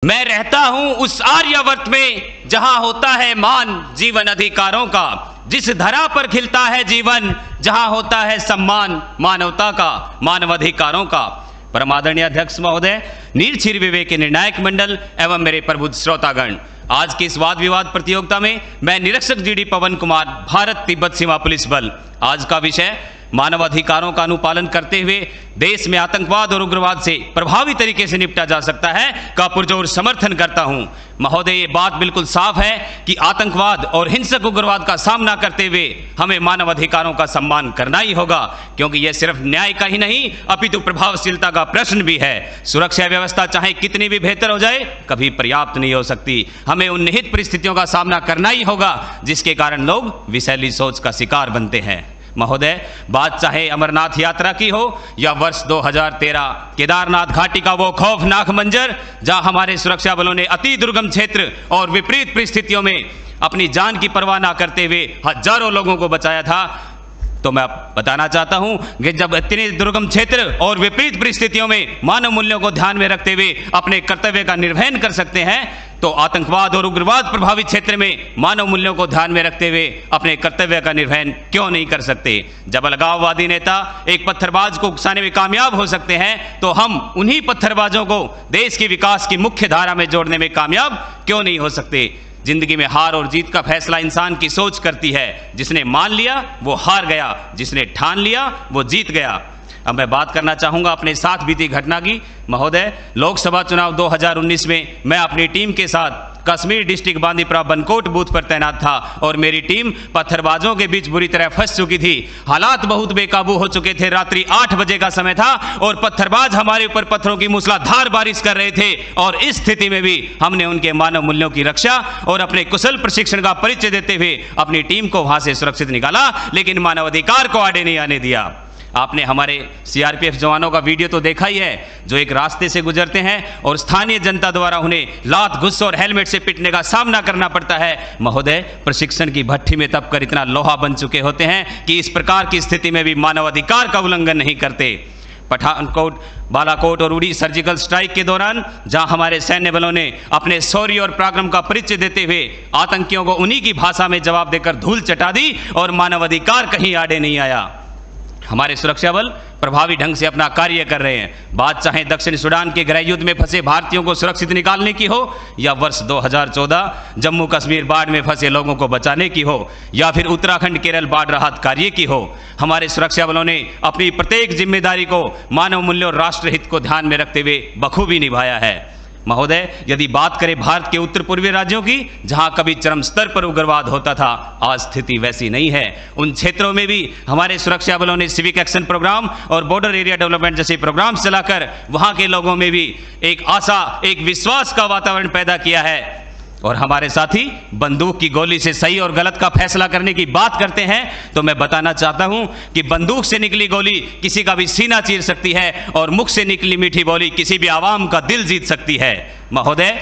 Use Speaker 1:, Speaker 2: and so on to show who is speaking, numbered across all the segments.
Speaker 1: मैं रहता हूं उस आर्यावर्त में जहां होता है मान जीवन अधिकारों का, जिस धरा पर खिलता है जीवन जहां होता है सम्मान मानवता का, मानवाधिकारों का। परमादरणीय अध्यक्ष महोदय, नीरछीर विवेक निर्णायक मंडल एवं मेरे प्रबुद्ध श्रोतागण, आज की इस वाद विवाद प्रतियोगिता में मैं निरीक्षक जीडी पवन कुमार, भारत तिब्बत सीमा पुलिस बल, आज का विषय मानवाधिकारों का अनुपालन करते हुए देश में आतंकवाद और उग्रवाद से प्रभावी तरीके से निपटा जा सकता है का पुरजोर समर्थन करता हूं। महोदय, ये बात बिल्कुल साफ है कि आतंकवाद और हिंसक उग्रवाद का सामना करते हुए हमें मानवाधिकारों का सम्मान करना ही होगा, क्योंकि यह सिर्फ न्याय का ही नहीं अपितु प्रभावशीलता का प्रश्न भी है। सुरक्षा व्यवस्था चाहे कितनी भी बेहतर हो जाए, कभी पर्याप्त नहीं हो सकती। हमें उन निहित परिस्थितियों का सामना करना ही होगा जिसके कारण लोग विषैली सोच का शिकार बनते हैं। महोदय, बात चाहे अमरनाथ यात्रा की हो या वर्ष 2013 केदारनाथ घाटी का वो खौफनाक मंजर जहां हमारे सुरक्षा बलों ने अति दुर्गम क्षेत्र और विपरीत परिस्थितियों में अपनी जान की परवाह न करते हुए हजारों लोगों को बचाया था, तो मैं बताना चाहता हूं कि जब इतने दुर्गम क्षेत्र और विपरीत परिस्थितियों में मानव मूल्यों को ध्यान में रखते हुए अपने कर्तव्य का निर्वहन कर सकते हैं, तो आतंकवाद और उग्रवाद प्रभावित क्षेत्र में मानव मूल्यों को ध्यान में रखते हुए अपने कर्तव्य का निर्वहन क्यों नहीं कर सकते। जब अलगाववादी नेता एक पत्थरबाज को उकसाने में कामयाब हो सकते हैं, तो हम उन्हीं पत्थरबाजों को देश के विकास की मुख्य धारा में जोड़ने में कामयाब क्यों नहीं हो सकते। जिंदगी में हार और जीत का फैसला इंसान की सोच करती है। जिसने मान लिया वो हार गया, जिसने ठान लिया वो जीत गया। अब मैं बात करना चाहूंगा अपने साथ बीती घटना की। महोदय, लोकसभा चुनाव 2019 में मैं अपनी टीम के साथ कश्मीर डिस्ट्रिक्ट बांदीपुरा बनकोट बूथ पर तैनात था और मेरी टीम पत्थरबाजों के बीच बुरी तरह फंस चुकी थी। हालात बहुत बेकाबू हो चुके थे। रात्रि 8 बजे का समय था और पत्थरबाज हमारे ऊपर पत्थरों की मूसलाधार बारिश कर रहे थे, और इस स्थिति में भी हमने उनके मानव मूल्यों की रक्षा और अपने कुशल प्रशिक्षण का परिचय देते हुए अपनी टीम को वहां से सुरक्षित निकाला, लेकिन मानवाधिकार को आड़े नहीं आने दिया। आपने हमारे सीआरपीएफ जवानों का वीडियो तो देखा ही है, जो एक रास्ते से गुजरते हैं और स्थानीय जनता द्वारा उन्हें लात, गुस्से और हेलमेट से पीटने का सामना करना पड़ता है। महोदय, प्रशिक्षण की भट्ठी में तपकर इतना लोहा बन चुके होते हैं कि इस प्रकार की स्थिति में भी मानवाधिकार का उल्लंघन नहीं करते। पठानकोट, बालाकोट और उड़ी सर्जिकल स्ट्राइक के दौरान जहां हमारे सैन्य बलों ने अपने शौर्य और पराक्रम का परिचय देते हुए आतंकियों को उन्हीं की भाषा में जवाब देकर धूल चटा दी और मानवाधिकार कहीं आड़े नहीं आया। हमारे सुरक्षा बल प्रभावी ढंग से अपना कार्य कर रहे हैं। बात चाहे दक्षिण सूडान के गृह युद्ध में फंसे भारतीयों को सुरक्षित निकालने की हो, या वर्ष 2014 जम्मू कश्मीर बाढ़ में फंसे लोगों को बचाने की हो, या फिर उत्तराखंड केरल बाढ़ राहत कार्य की हो, हमारे सुरक्षा बलों ने अपनी प्रत्येक जिम्मेदारी को मानव मूल्य और राष्ट्रहित को ध्यान में रखते हुए बखूबी निभाया है। महोदय, यदि बात करें भारत के उत्तर पूर्वी राज्यों की, जहां कभी चरम स्तर पर उग्रवाद होता था, आज स्थिति वैसी नहीं है। उन क्षेत्रों में भी हमारे सुरक्षा बलों ने सिविक एक्शन प्रोग्राम और बॉर्डर एरिया डेवलपमेंट जैसे प्रोग्राम चलाकर वहां के लोगों में भी एक आशा, एक विश्वास का वातावरण पैदा किया है। और हमारे साथी बंदूक की गोली से सही और गलत का फैसला करने की बात करते हैं, तो मैं बताना चाहता हूं कि बंदूक से निकली गोली किसी का भी सीना चीर सकती है और मुख से निकली मीठी बोली किसी भी आवाम का दिल जीत सकती है। महोदय,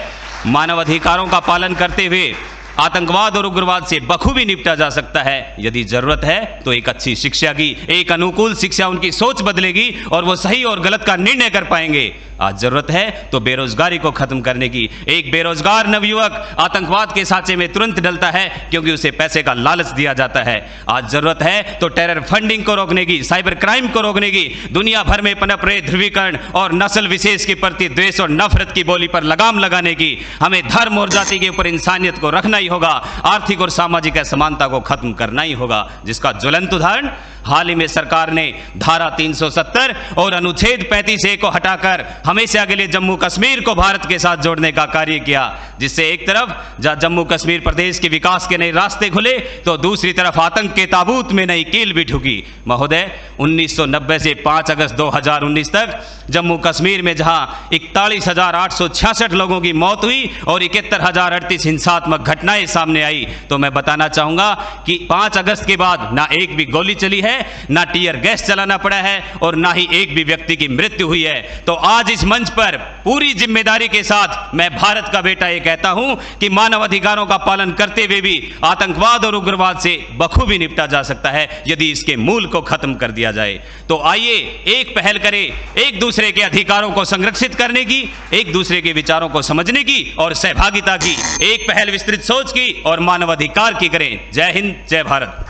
Speaker 1: मानवाधिकारों का पालन करते हुए आतंकवाद और उग्रवाद से बखूबी निपटा जा सकता है। यदि जरूरत है तो एक अच्छी शिक्षा की, एक अनुकूल शिक्षा उनकी सोच बदलेगी और वो सही और गलत का निर्णय कर पाएंगे। आज जरूरत है तो बेरोजगारी को खत्म करने की। एक बेरोजगार नवयुवक आतंकवाद के सांचे में तुरंत डलता है क्योंकि उसे पैसे का लालच दिया जाता है। आज जरूरत है तो टेरर फंडिंग को रोकने की, साइबर क्राइम को रोकने की, दुनिया भर में पनप रहे ध्रुवीकरण और नस्ल विशेष के प्रति द्वेष और नफरत की बोली पर लगाम लगाने की। हमें धर्म और जाति के ऊपर इंसानियत को रखना ही होगा। आर्थिक और सामाजिक असमानता को खत्म करना ही होगा, जिसका ज्वलंत उदाहरण हाल ही में सरकार ने धारा 370 और अनुच्छेद 35A को हटाकर हमेशा के लिए जम्मू कश्मीर को भारत के साथ जोड़ने का कार्य किया, जिससे एक तरफ जहां जम्मू कश्मीर प्रदेश के विकास के नए रास्ते खुले, तो दूसरी तरफ आतंक के ताबूत में नई कील भी ठुकी। महोदय, 1990 से 5 अगस्त 2019 तक जम्मू कश्मीर में जहां 41,866 लोगों की मौत हुई और 71,038 हिंसात्मक घटनाएं सामने आई, तो मैं बताना चाहूंगा कि 5 अगस्त के बाद ना एक भी गोली चली है है, ना टीयर गैस चलाना पड़ा है और ना ही एक भी व्यक्ति की मृत्यु हुई है। तो आज इस मंच पर पूरी जिम्मेदारी के साथ मैं भारत का बेटा ये कहता हूं कि मानव अधिकारों का पालन करते हुए भी आतंकवाद और उग्रवाद से बखूबी निपटा जा सकता है यदि इसके मूल को खत्म कर दिया जाए। तो आइए एक पहल करें, एक दूसरे के अधिकारों को संरक्षित करने की, एक दूसरे के विचारों को समझने की और सहभागिता की एक पहल विस्तृत सोच की और मानवाधिकार की करें। जय हिंद, जय भारत।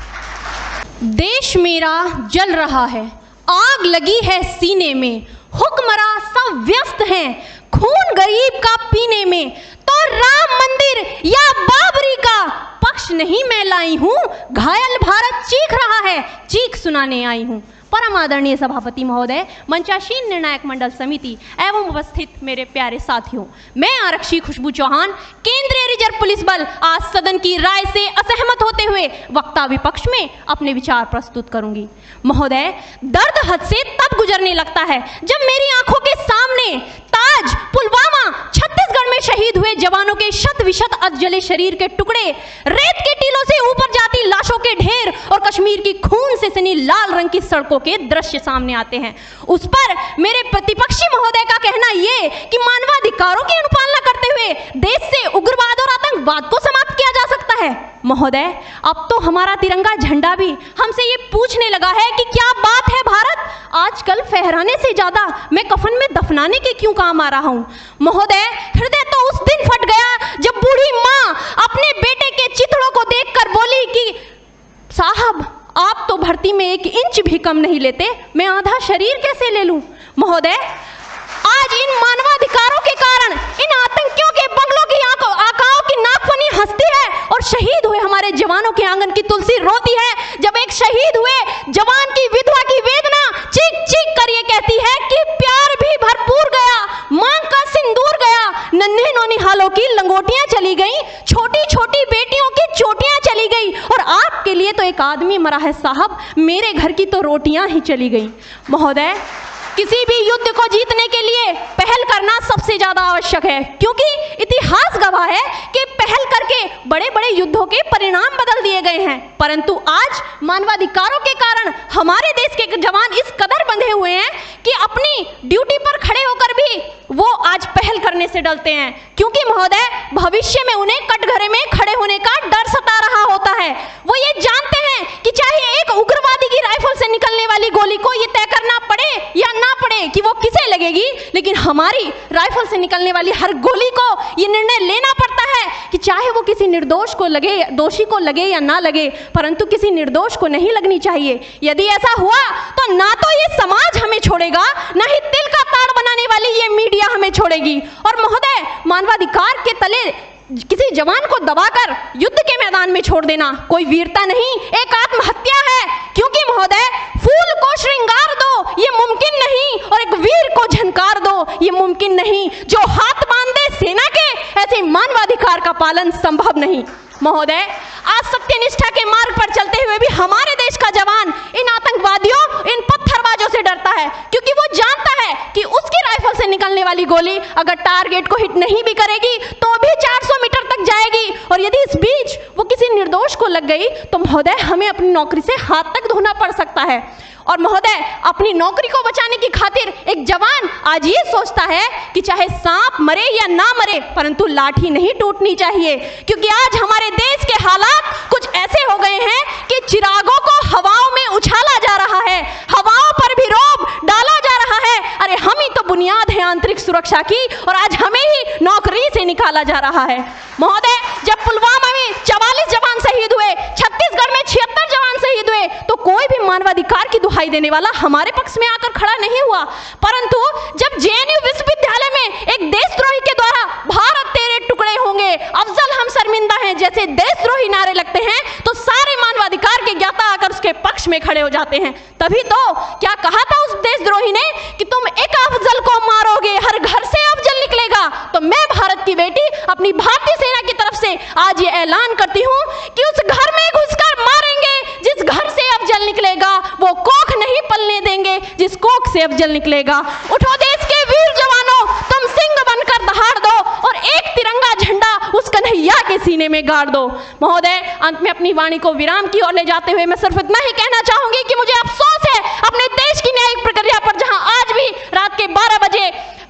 Speaker 2: देश मेरा जल रहा है, आग लगी है सीने में, हुक्मरां सब व्यस्त हैं खून गरीब का पीने में, तो राम मंदिर या बाबरी का पक्ष नहीं मैं लाई हूं, घायल भारत चीख रहा है, चीख सुनाने आई हूं। परम आदरणीय सभापति महोदय, मंचासीन निर्णायक मंडल समिति एवं उपस्थित मेरे प्यारे साथियों, मैं आरक्षी खुशबू चौहान, केंद्रीय रिजर्व पुलिस बल आज सदन की राय से असहमत होते हुए वक्ता विपक्ष में अपने विचार प्रस्तुत करूंगी। महोदय, दर्द हद से तब गुजरने लगता है जब मेरी आंखों के सामने ताज, पुलवामा, छत्तीसगढ़ में शहीद हुए जवानों के शत विशत अधजले शरीर के टुकड़े, रेत के टीलों से ऊपर जाती लाशों के ढेर और कश्मीर की खून से सनी लाल रंग की सड़कों के दृश्य सामने आते हैं। उस पर मेरे प्रतिपक्षी महोदय का कहना यह कि मानवाधिकारों की अनुपालना करते हुए देश से उग्रवाद और आतंकवाद को समाप्त किया जा सकता है। महोदय, अब तो हमारा तिरंगा झंडा भी हमसे ये पूछने लगा है कि क्या बात है भारत, आजकल फहराने से ज्यादा मैं कफन में दफनाने के क्यों काम आ रहा हूं। महोदय, हृदय तो उस दिन फट गया जब बूढ़ी मां अपने बेटे के चिथड़ों को देखकर बोली कि साहब, आप तो भर्ती में 1 इंच भी कम नहीं लेते, मैं आधा शरीर कैसे ले लूं। महोदय, आज इन मानवाधिकारों के कारण इन आतंकियों के बंगलों की आकाओं की नाकफनी हंसती है और शहीद हुए हमारे जवानों के आंगन की तुलसी रोती है। जब एक शहीद हुए जवान की विधवा की वेदना चीख चीख कर ये कहती है कि प्यार भी भरपूर गया, मांग का सिंदूर गया, नन्हे नौनिहालों की लंगोटियां चली गई, छोटी छोटी बेटियों की चोटियां चली गई और आपके लिए तो एक आदमी मरा है साहब, मेरे घर की तो रोटियां ही चली गई। महोदय, किसी भी युद्ध को जीतने के लिए पहल करना सबसे ज्यादा आवश्यक है, क्योंकि इतिहास गवाह है कि पहल करके बड़े बड़े युद्धों के परिणाम बदल दिए गए हैं। परंतु आज मानवाधिकारों के कारण हमारे देश के जवान इस कदर बंधे हुए हैं कि अपनी ड्यूटी पर खड़े होकर भी वो आज पहल करने से डरते हैं, क्योंकि महोदय, भविष्य में उन्हें कटघरे में खड़े होने का डर सता रहा होता है। वो ये जानते हैं कि चाहे एक उग्रवादी की राइफल से निकलने वाली गोली को ये तय करना पड़े या ना पड़े कि वो किसे लगेगी, लेकिन हमारी राइफल से निकलने वाली हर गोली को ये निर्णय लेना पड़ता है कि चाहे वो किसी निर्दोष को लगे, दोषी को लगे या ना लगे, परंतु किसी निर्दोष को नहीं लगनी चाहिए। यदि ऐसा हुआ तो ना तो ये समाज हमें छोड़ेगा, ना ही तिल का ताड़ बनाने वाली ये मीडिया हमें छोड़ेगी। और महोदय, मानवाधिकार के तले किसी जवान को दबाकर युद्ध के मैदान में छोड़ देना कोई वीरता नहीं, एक आत्महत्या है। क्योंकि महोदय, फूल को श्रृंगार दो ये मुमकिन नहीं और एक वीर को झनकार दो ये मुमकिन नहीं। जो हाथ बांधे सेना के, ऐसे मानवाधिकार का पालन संभव नहीं। महोदय, आज सत्यनिष्ठा के मार्ग पर चलते हुए भी हमारे देश का जवान इन आतंकवादियों, इन पत्थरबाजों से डरता है, क्योंकि वो जानता है कि उसकी राइफल से निकलने वाली गोली अगर टारगेट को हिट नहीं भी करेगी तो भी 400 मीटर तक जाएगी, और यदि इस बीच वो किसी निर्दोष को लग गई तो महोदय, हमें अपनी नौकरी से हाथ तक धोना पड़ सकता है। और महोदय, अपनी नौकरी को बचाने की खातिर एक जवान आज ये सोचता है कि चाहे सांप मरे या ना मरे, परंतु लाठी नहीं टूटनी चाहिए, क्योंकि आज हमारे देश के हालात कुछ ऐसे हो गए हैं कि चिरागों को हवाओं में उछाला जा रहा है, हवाओं पर भी रोब डाला जा रहा है। अरे हम ही तो बुनियाद है आंतरिक सुरक्षा की, और आज हमें ही नौकरी से निकाला जा रहा है। महोदय, जब पुलवामा में 44 जवान शहीद हुए, छत्तीसगढ़ में 76 जवान शहीद हुए, तो कोई भी मानवाधिकार की दुहाई देने वाला हमारे पक्ष में आकर खड़ा नहीं हुआ। परंतु जब जेएनयू विश्वविद्यालय में एक देशद्रोही के द्वारा भारत तेरे टुकड़े होंगे, अफजल हम शर्मिंदा हैं जैसे देशद्रोही नारे लगते हैं, तो सारे मानवाधिकार के ज्ञाता आकर उसके पक्ष में खड़े हो जाते हैं। तभी तो क्या कहा था उस देशद्रोही ने कि तुम एक अफजल को मारोगे, हर घर से अफजल निकलेगा। तो मैं भारत की बेटी अपनी भारतीय सेना की तरफ से आज ये ऐलान करती हूँ कि उस घर में घुसकर मारेंगे जिस घर से अफजल निकलेगा, वो कोख नहीं पलने देंगे जिस कोख से अफजल निकलेगा। उठो देश के वीर जवानों, तुम सिंह बनकर दहाड़ दो और एक तिरंगा झंडा उस कन्हैया के सीने सीने में गाड़ दो। महोदय, अंत में अपनी वाणी को विराम की ओर ले जाते हुए मैं सिर्फ इतना ही कहना चाहूंगी कि मुझे अफसोस है अपने देश की न्यायिक प्रक्रिया पर, जहां आज भी रात के 12 बजे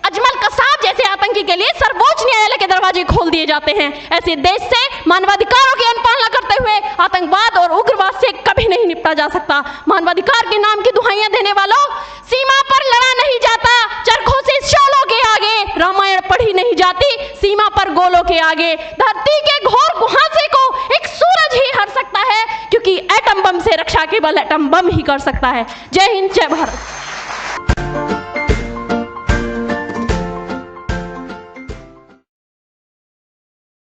Speaker 2: अजमल कसाब जैसे आतंकी के लिए सर्वोच्च न्यायालय के दरवाजे खोल दिए जाते हैं। ऐसे देश से मानवाधिकारों की अनुपालना करते हुए आतंकवाद और उग्रवाद से कभी नहीं निपटा जा सकता। मानवाधिकार के नाम की दुहाइयां देने वालों, सीमा पर लड़ा नहीं जाता चरखों से शोलों के आगे, रामायण पढ़ी नहीं जाती सीमा पर गोलों के आगे। धरती के घोर कुहासे को एक सूरज ही हर सकता है, क्योंकि एटम बम से रक्षा केवल एटम बम ही कर सकता है। जय हिंद, जय भारत।